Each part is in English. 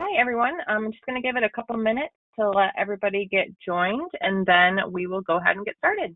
Hi, everyone. I'm just going to give it a couple minutes to let everybody get joined, and then we will go ahead and get started.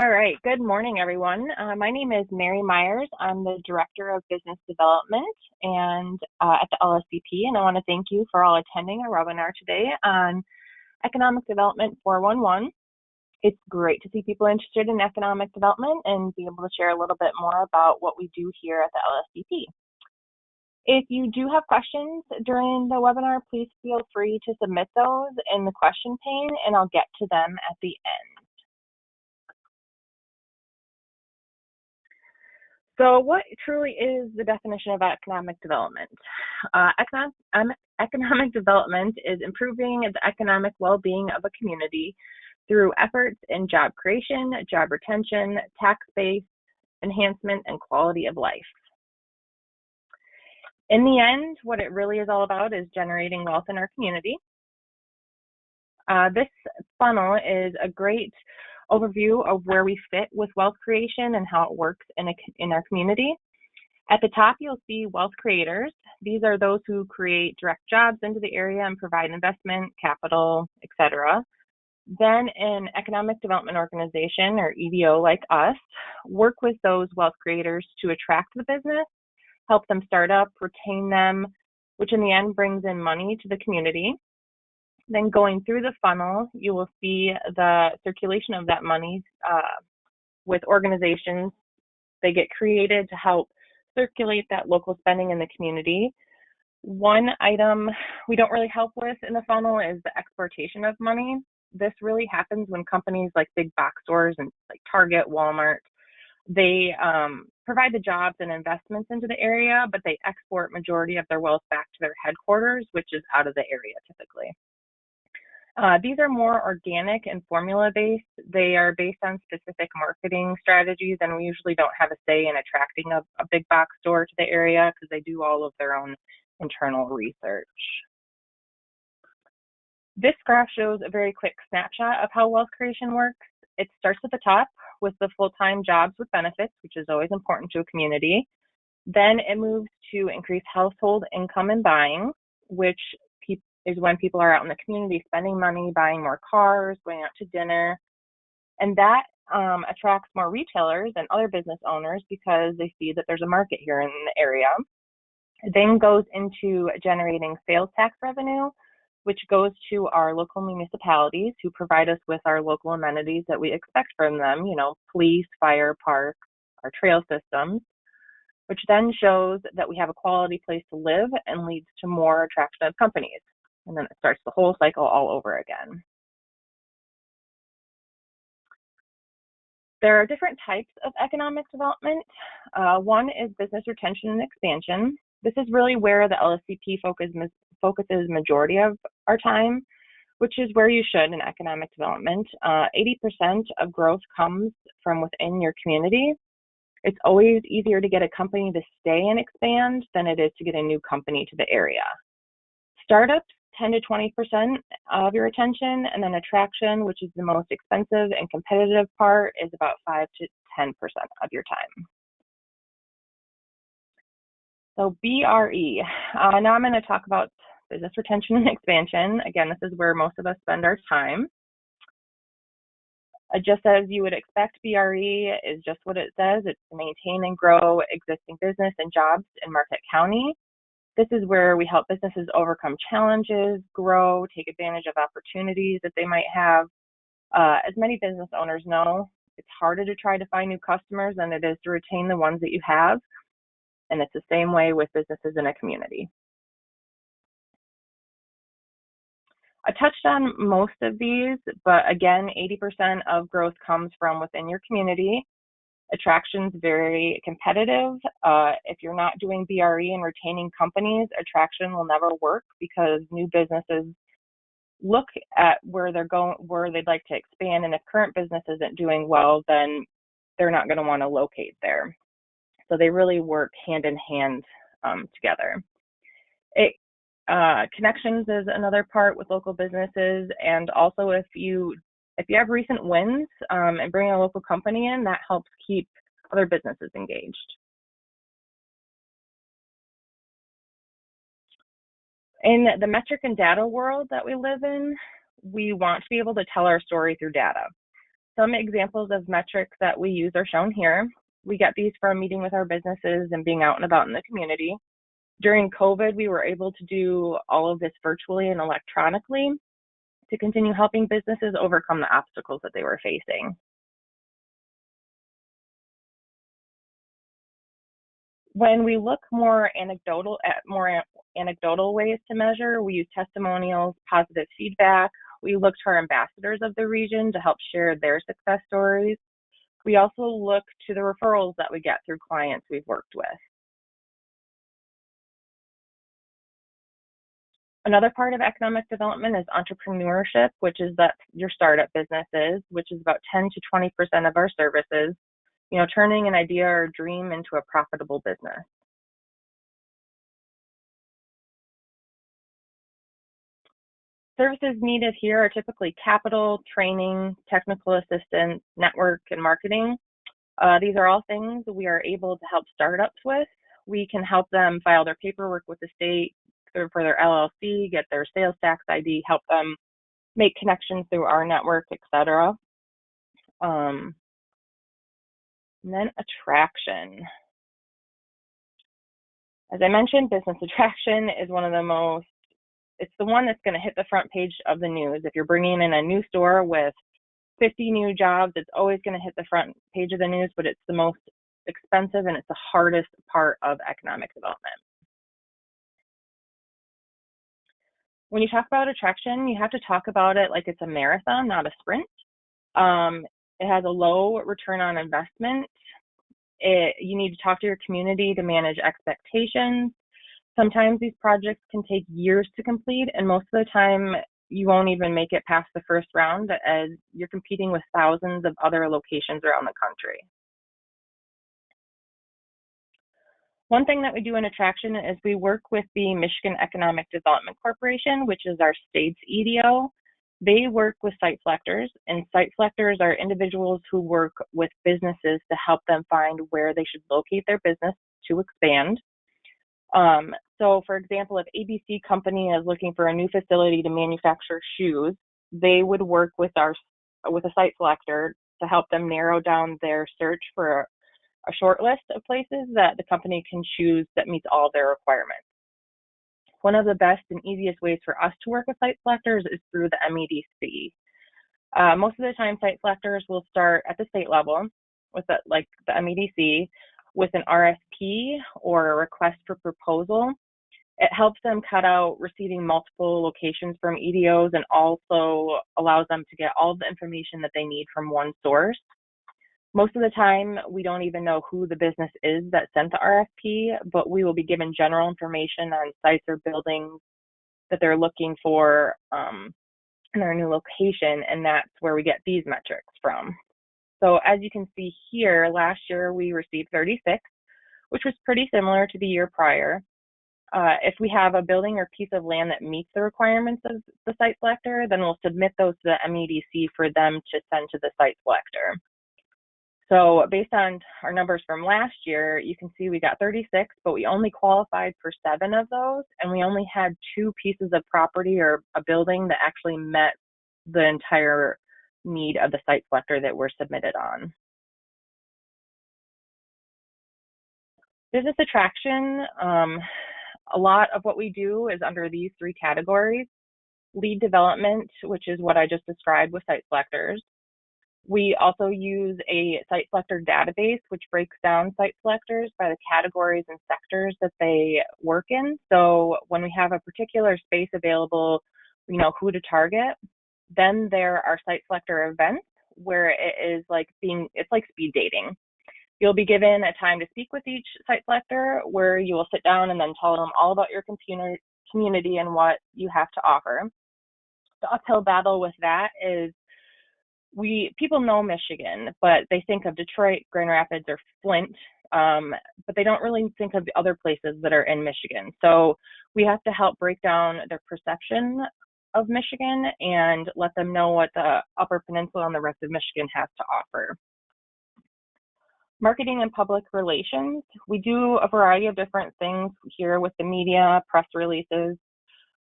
All right. Good morning, everyone. My name is Mary Myers. I'm the Director of Business Development and at the LSCP, and I want to thank you for all attending our webinar today on Economic Development 411. It's great to see people interested in economic development and be able to share a little bit more about what we do here at the LSCP. If you do have questions during the webinar, please feel free to submit those in the question pane, and I'll get to them at the end. So what truly is the definition of economic development? Economic development is improving the economic well-being of a community through efforts in job creation, job retention, tax base enhancement, and quality of life. In the end, what it really is all about is generating wealth in our community. This funnel is a great overview of where we fit with wealth creation and how it works in our community. At the top, you'll see wealth creators. These are those who create direct jobs into the area and provide investment, capital, etc. Then an economic development organization, or EDO like us, work with those wealth creators to attract the business, help them start up, retain them, which in the end brings in money to the community. Then going through the funnel, you will see the circulation of that money with organizations. They get created to help circulate that local spending in the community. One item we don't really help with in the funnel is the exportation of money. This really happens when companies like big box stores and like Target, Walmart, they provide the jobs and investments into the area, but they export majority of their wealth back to their headquarters, which is out of the area typically. These are more organic and formula-based. They are based on specific marketing strategies, and we usually don't have a say in attracting a big box store to the area because they do all of their own internal research. This graph shows a very quick snapshot of how wealth creation works. It starts at the top with the full-time jobs with benefits, which is always important to a community. Then it moves to increase household income and buying, which is when people are out in the community spending money, buying more cars, going out to dinner. And that attracts more retailers and other business owners because they see that there's a market here in the area. It then goes into generating sales tax revenue, which goes to our local municipalities who provide us with our local amenities that we expect from them, police, fire, parks, our trail systems, which then shows that we have a quality place to live and leads to more attraction of companies. And then it starts the whole cycle all over again. There are different types of economic development. One is business retention and expansion. This is really where the LSCP focuses majority of our time, which is where you should in economic development. 80% of growth comes from within your community. It's always easier to get a company to stay and expand than it is to get a new company to the area. Startups, 10 to 20% of your attention, and then attraction, which is the most expensive and competitive part, is about 5 to 10% of your time. So BRE. Now I'm going to talk about business retention and expansion. Again, this is where most of us spend our time. Just as you would expect, BRE is just what it says. It's to maintain and grow existing business and jobs in Marquette County. This is where we help businesses overcome challenges, grow, take advantage of opportunities that they might have. As many business owners know, it's harder to try to find new customers than it is to retain the ones that you have. And it's the same way with businesses in a community. I touched on most of these, but again, 80% of growth comes from within your community. Attraction's very competitive. If you're not doing BRE and retaining companies, attraction will never work because new businesses look at where they're going, where they'd like to expand, and if current business isn't doing well, then they're not going to want to locate there. So they really work hand in hand together. Connections is another part with local businesses, and also if you have recent wins and bring a local company in, that helps keep other businesses engaged. In the metric and data world that we live in, we want to be able to tell our story through data. Some examples of metrics that we use are shown here. We get these from meeting with our businesses and being out and about in the community. During COVID, we were able to do all of this virtually and electronically to continue helping businesses overcome the obstacles that they were facing. When we look more anecdotal ways to measure, we use testimonials, positive feedback. We look to our ambassadors of the region to help share their success stories. We also look to the referrals that we get through clients we've worked with. Another part of economic development is entrepreneurship, which is that your startup businesses, which is about 10 to 20% of our services, turning an idea or dream into a profitable business. Services needed here are typically capital, training, technical assistance, network, and marketing. These are all things we are able to help startups with. We can help them file their paperwork with the state for their LLC, get their sales tax ID, help them make connections through our network, etc. And then attraction. As I mentioned, business attraction is it's the one that's going to hit the front page of the news. If you're bringing in a new store with 50 new jobs, it's always going to hit the front page of the news, but it's the most expensive and it's the hardest part of economic development. When you talk about attraction, you have to talk about it like it's a marathon, not a sprint. It has a low return on investment. You need to talk to your community to manage expectations. Sometimes these projects can take years to complete, and most of the time you won't even make it past the first round as you're competing with thousands of other locations around the country. One thing that we do in attraction is we work with the Michigan Economic Development Corporation, which is our state's EDO. They work with site selectors, and site selectors are individuals who work with businesses to help them find where they should locate their business to expand. So for example, if ABC Company is looking for a new facility to manufacture shoes, they would work with a site selector to help them narrow down their search for a short list of places that the company can choose that meets all their requirements. One of the best and easiest ways for us to work with site selectors is through the MEDC. Most of the time, site selectors will start at the state level with the MEDC with an RFP or a request for proposal. It helps them cut out receiving multiple locations from EDOs and also allows them to get all the information that they need from one source. Most of the time, we don't even know who the business is that sent the RFP, but we will be given general information on sites or buildings that they're looking for in their new location, and that's where we get these metrics from. So as you can see here, last year we received 36, which was pretty similar to the year prior. If we have a building or piece of land that meets the requirements of the site selector, then we'll submit those to the MEDC for them to send to the site selector. So based on our numbers from last year, you can see we got 36, but we only qualified for 7 of those, and we only had 2 pieces of property or a building that actually met the entire need of the site selector that were submitted on. Business attraction A lot of what we do is under these three categories. Lead development, which is what I just described with site selectors. We also use a site selector database, which breaks down site selectors by the categories and sectors that they work in. So when we have a particular space available, we know who to target. Then there are site selector events where it's like speed dating. You'll be given a time to speak with each site selector where you will sit down and then tell them all about your community and what you have to offer. The uphill battle with that is people know Michigan, but they think of Detroit, Grand Rapids, or Flint, but they don't really think of the other places that are in Michigan. So we have to help break down their perception of Michigan and let them know what the Upper Peninsula and the rest of Michigan has to offer. Marketing and public relations. We do a variety of different things here with the media, press releases.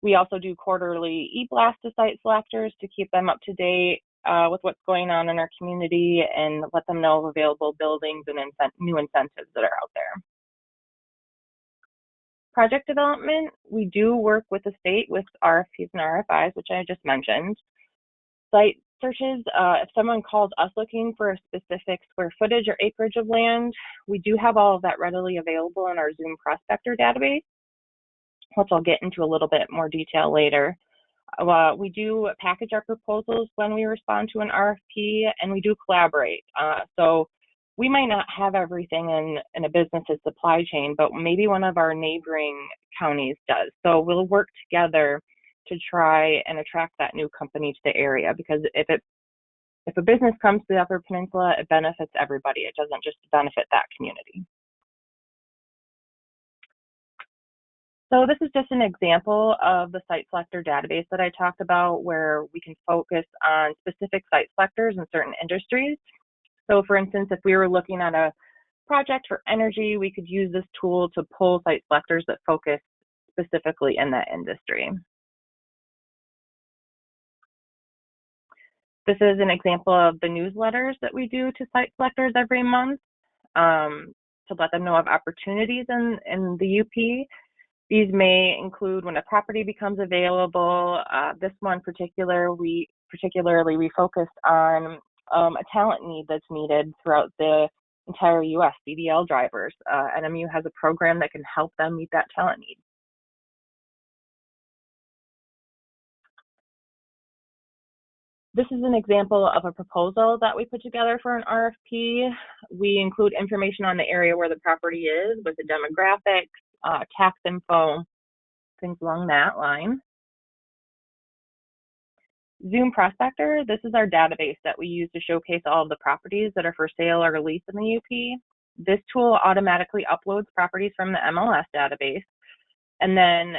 We also do quarterly e-blast to site selectors to keep them up to date with what's going on in our community and let them know of available buildings and new incentives that are out there. Project development, we do work with the state with RFPs and RFIs, which I just mentioned. Site searches, if someone calls us looking for a specific square footage or acreage of land, we do have all of that readily available in our Zoom Prospector database, which I'll get into a little bit more detail later. We do package our proposals when we respond to an RFP, and we do collaborate. So we might not have everything in a business's supply chain, but maybe one of our neighboring counties does. So we'll work together to try and attract that new company to the area, because if a business comes to the Upper Peninsula, it benefits everybody. It doesn't just benefit that community. So this is just an example of the site selector database that I talked about, where we can focus on specific site selectors in certain industries. So for instance, if we were looking at a project for energy, we could use this tool to pull site selectors that focus specifically in that industry. This is an example of the newsletters that we do to site selectors every month to let them know of opportunities in the UP. These may include when a property becomes available. This one particularly we focused on a talent need that's needed throughout the entire U.S., CDL drivers. NMU has a program that can help them meet that talent need. This is an example of a proposal that we put together for an RFP. We include information on the area where the property is with the demographics, tax info, things along that line. Zoom Prospector, this is our database that we use to showcase all of the properties that are for sale or lease in the UP. This tool automatically uploads properties from the MLS database, and then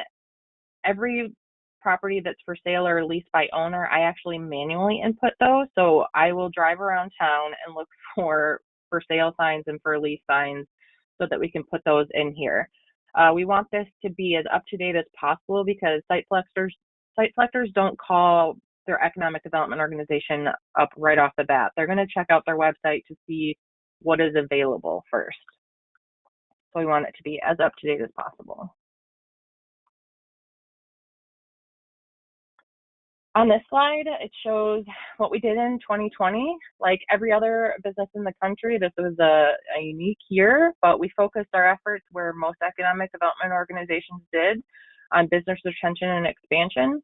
every property that's for sale or leased by owner, I actually manually input those. So I will drive around town and look for sale signs and for lease signs so that we can put those in here. We want this to be as up-to-date as possible, because site selectors don't call their economic development organization up right off the bat. They're going to check out their website to see what is available first. So we want it to be as up-to-date as possible. On this slide, it shows what we did in 2020. Like every other business in the country, this was a unique year, but we focused our efforts where most economic development organizations did, on business retention and expansion.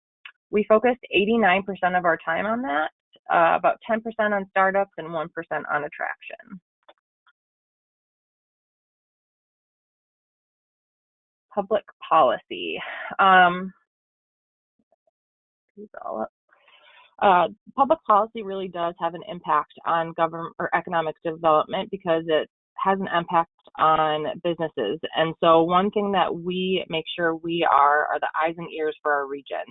We focused 89% of our time on that, about 10% on startups and 1% on attraction. Public policy. Public policy really does have an impact on government or economic development, because it has an impact on businesses. And so one thing that we make sure we are the eyes and ears for our region.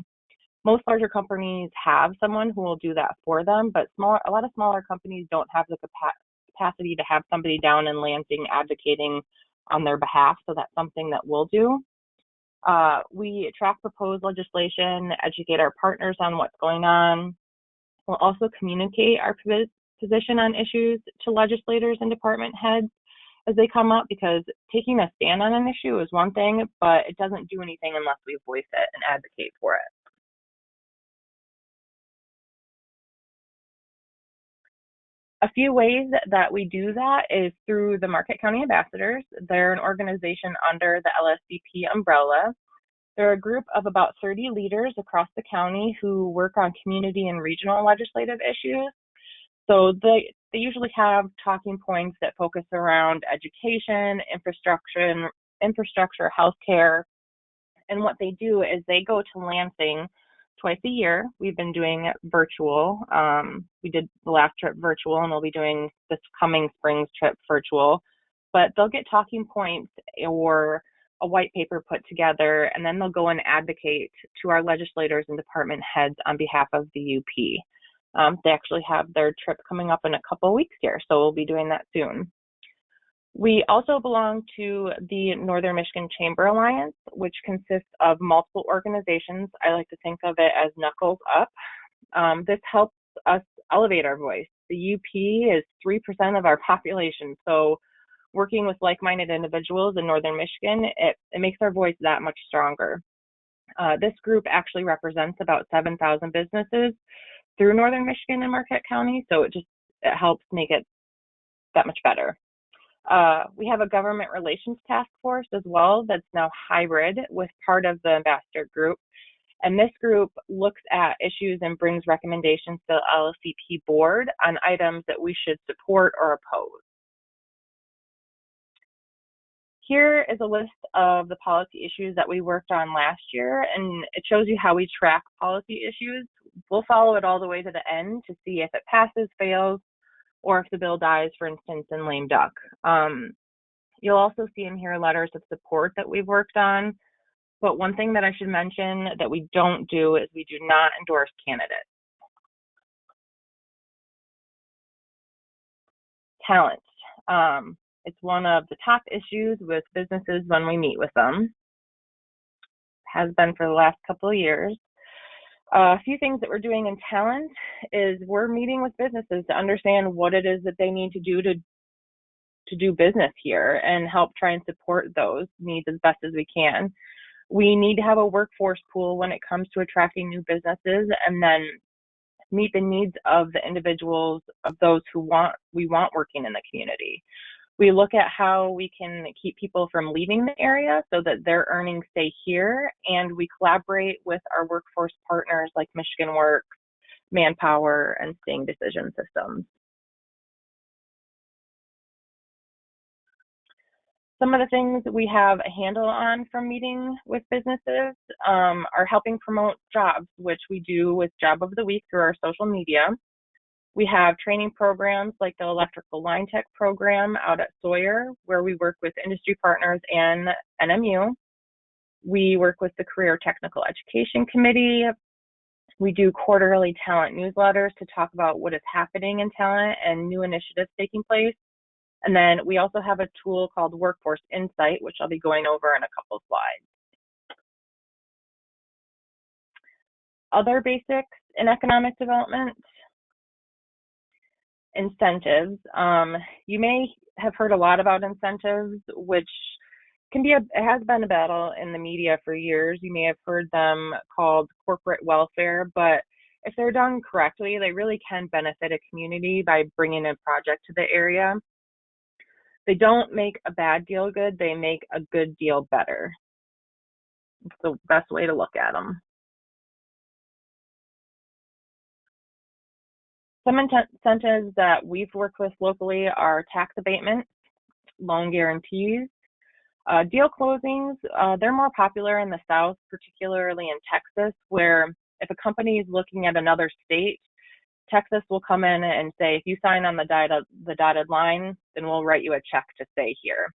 Most larger companies have someone who will do that for them, but a lot of smaller companies don't have the capacity to have somebody down in Lansing advocating on their behalf. So that's something that we'll do. We track proposed legislation, educate our partners on what's going on. We'll also communicate our position on issues to legislators and department heads, as they come up, because taking a stand on an issue is one thing, but it doesn't do anything unless we voice it and advocate for it. A few ways that we do that is through the Marquette County Ambassadors. They're an organization under the LSCP umbrella. They're a group of about 30 leaders across the county who work on community and regional legislative issues. So they usually have talking points that focus around education, infrastructure, healthcare. And what they do is they go to Lansing twice a year. We've been doing it virtual. We did the last trip virtual, and we'll be doing this coming spring's trip virtual. But they'll get talking points or a white paper put together, and then they'll go and advocate to our legislators and department heads on behalf of the UP. They actually have their trip coming up in a couple of weeks here, so we'll be doing that soon. We also belong to the Northern Michigan Chamber Alliance, which consists of multiple organizations. I like to think of it as knuckles up. This helps us elevate our voice. The UP is 3% of our population, so working with like-minded individuals in Northern Michigan, it makes our voice that much stronger. This group actually represents about 7,000 businesses through Northern Michigan and Marquette County, so it helps make it that much better. We have a government relations task force as well that's now hybrid with part of the ambassador group. And this group looks at issues and brings recommendations to the LSCP board on items that we should support or oppose. Here is a list of the policy issues that we worked on last year, and it shows you how we track policy issues. We'll follow it all the way to the end to see if it passes, fails, or if the bill dies, for instance, in lame duck. You'll also see in here letters of support that we've worked on. But one thing that I should mention that we don't do is we do not endorse candidates. Talent. It's one of the top issues with businesses when we meet with them. Has been for the last couple of years. A few things that we're doing in talent is we're meeting with businesses to understand what it is that they need to do to do business here and help try and support those needs as best as we can. We need to have a workforce pool when it comes to attracting new businesses, and then meet the needs of the individuals, of those who we want working in the community. We look at how we can keep people from leaving the area so that their earnings stay here, and we collaborate with our workforce partners like Michigan Works, Manpower, and Staying Decision Systems. Some of the things we have a handle on from meeting with businesses are helping promote jobs, which we do with Job of the Week through our social media. We have training programs like the Electrical Line Tech program out at Sawyer, where we work with industry partners and NMU. We work with the Career Technical Education Committee. We do quarterly talent newsletters to talk about what is happening in talent and new initiatives taking place. And then we also have a tool called Workforce Insight, which I'll be going over in a couple slides. Other basics in economic development. Incentives. You may have heard a lot about incentives, which it has been a battle in the media for years. You may have heard them called corporate welfare, but if they're done correctly, they really can benefit a community by bringing a project to the area. They don't make a bad deal good, they make a good deal better. It's the best way to look at them. Some incentives that we've worked with locally are tax abatement, loan guarantees, deal closings. They're more popular in the South, particularly in Texas, where if a company is looking at another state, Texas will come in and say, if you sign on the dotted line, then we'll write you a check to stay here.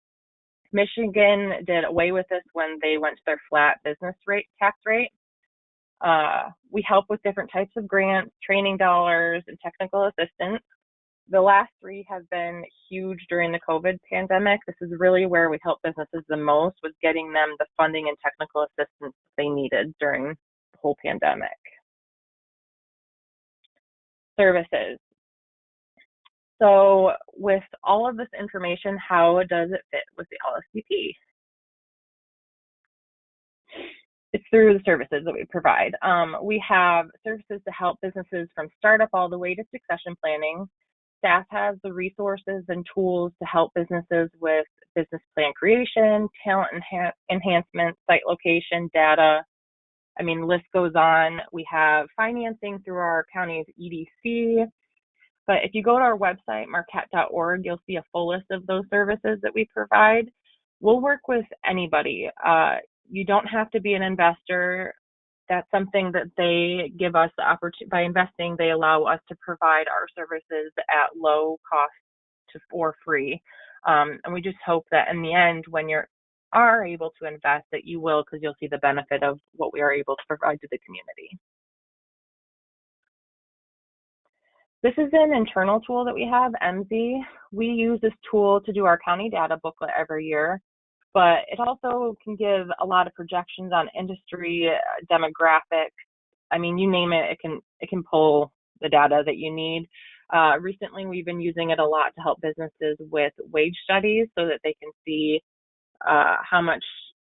Michigan did away with this when they went to their flat business tax rate. We help with different types of grants, training dollars, and technical assistance. The last three have been huge during the COVID pandemic. This is really where we help businesses the most, with getting them the funding and technical assistance they needed during the whole pandemic. Services. So with all of this information, how does it fit with the LSCP? It's through the services that we provide. We have services to help businesses from startup all the way to succession planning. Staff has the resources and tools to help businesses with business plan creation, talent enhancement, site location, data. I mean, list goes on. We have financing through our county's EDC. But if you go to our website, marquette.org, you'll see a full list of those services that we provide. We'll work with anybody. You don't have to be an investor. That's something that they give us the opportunity. By investing, they allow us to provide our services at low cost or free. And we just hope that in the end, when you are able to invest, that you will, because you'll see the benefit of what we are able to provide to the community. This is an internal tool that we have, MZ. We use this tool to do our county data booklet every year, but it also can give a lot of projections on industry, demographics. I mean, you name it, it can pull the data that you need. Recently, we've been using it a lot to help businesses with wage studies so that they can see how much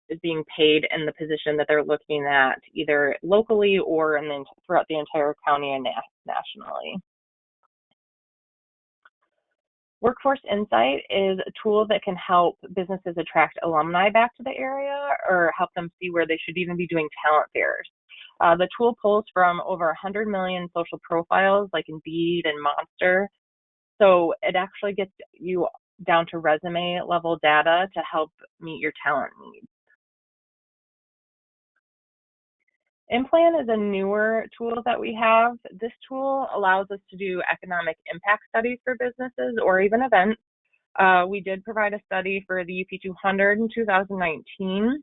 is being paid in the position that they're looking at, either locally or throughout the entire county and nationally. Workforce Insight is a tool that can help businesses attract alumni back to the area or help them see where they should even be doing talent fairs. The tool pulls from over 100 million social profiles like Indeed and Monster. So it actually gets you down to resume level data to help meet your talent needs. InPlan is a newer tool that we have. This tool allows us to do economic impact studies for businesses or even events. We did provide a study for the UP 200 in 2019,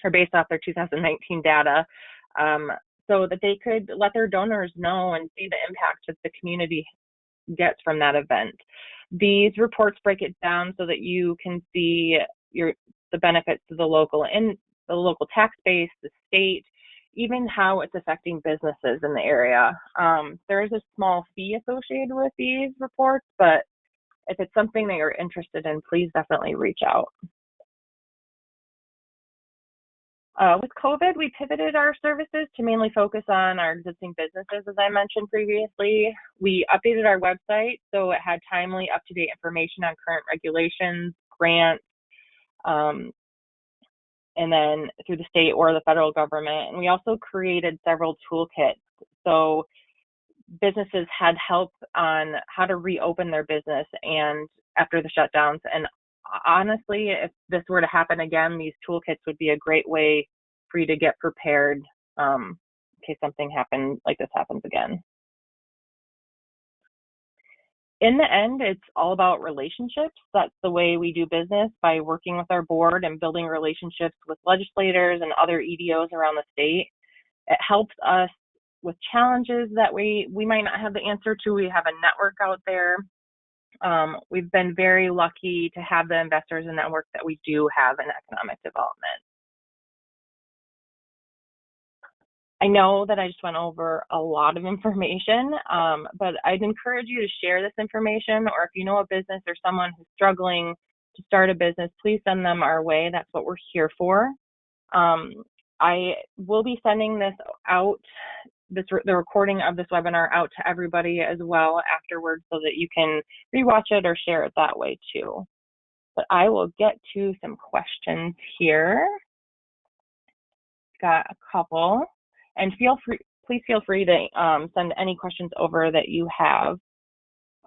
or based off their 2019 data, so that they could let their donors know and see the impact that the community gets from that event. These reports break it down so that you can see the benefits to the local tax base, the state, even how it's affecting businesses in the area. There is a small fee associated with these reports, but if it's something that you're interested in, please definitely reach out. With COVID, we pivoted our services to mainly focus on our existing businesses, as I mentioned previously. We updated our website so it had timely, up-to-date information on current regulations, grants, and then through the state or the federal government. And we also created several toolkits. So businesses had help on how to reopen their business and after the shutdowns. And honestly, if this were to happen again, these toolkits would be a great way for you to get prepared in case something like this happens again. In the end, it's all about relationships. That's the way we do business, by working with our board and building relationships with legislators and other EDOs around the state. It helps us with challenges that we might not have the answer to. We have a network out there. We've been very lucky to have the investors and network that we do have in economic development. I know that I just went over a lot of information, but I'd encourage you to share this information, or if you know a business or someone who's struggling to start a business, please send them our way. That's what we're here for. I will be sending this out, the recording of this webinar out to everybody as well afterwards so that you can rewatch it or share it that way too. But I will get to some questions here. Got a couple. And please feel free to send any questions over that you have.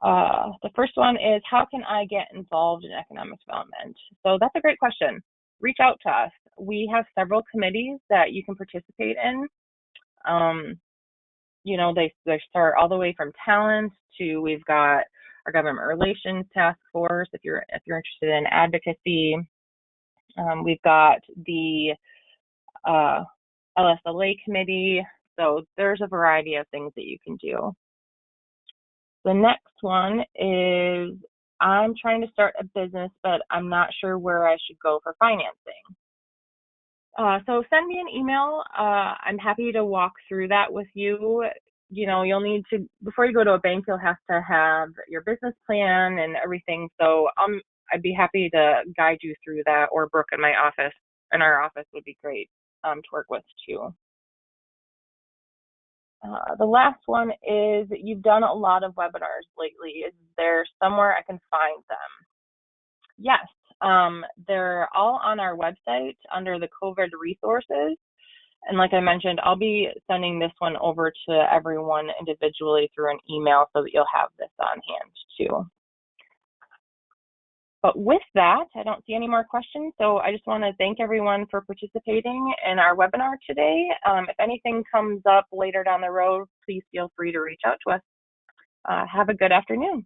The first one is, how can I get involved in economic development? So that's a great question. Reach out to us. We have several committees that you can participate in. They start all the way from talent to, we've got our government relations task force if you're interested in advocacy. We've got the LSLA committee. So there's a variety of things that you can do. The next one is, I'm trying to start a business, but I'm not sure where I should go for financing. So send me an email. I'm happy to walk through that with you. you'll need to, before you go to a bank, you'll have to have your business plan and everything. So I'd be happy to guide you through that, or Brooke in our office would be great to work with too. The last one is, you've done a lot of webinars lately. Is there somewhere I can find them? Yes, they're all on our website under the COVID resources. And like I mentioned, I'll be sending this one over to everyone individually through an email so that you'll have this on hand too. But with that, I don't see any more questions. So I just want to thank everyone for participating in our webinar today. If anything comes up later down the road, please feel free to reach out to us. Have a good afternoon.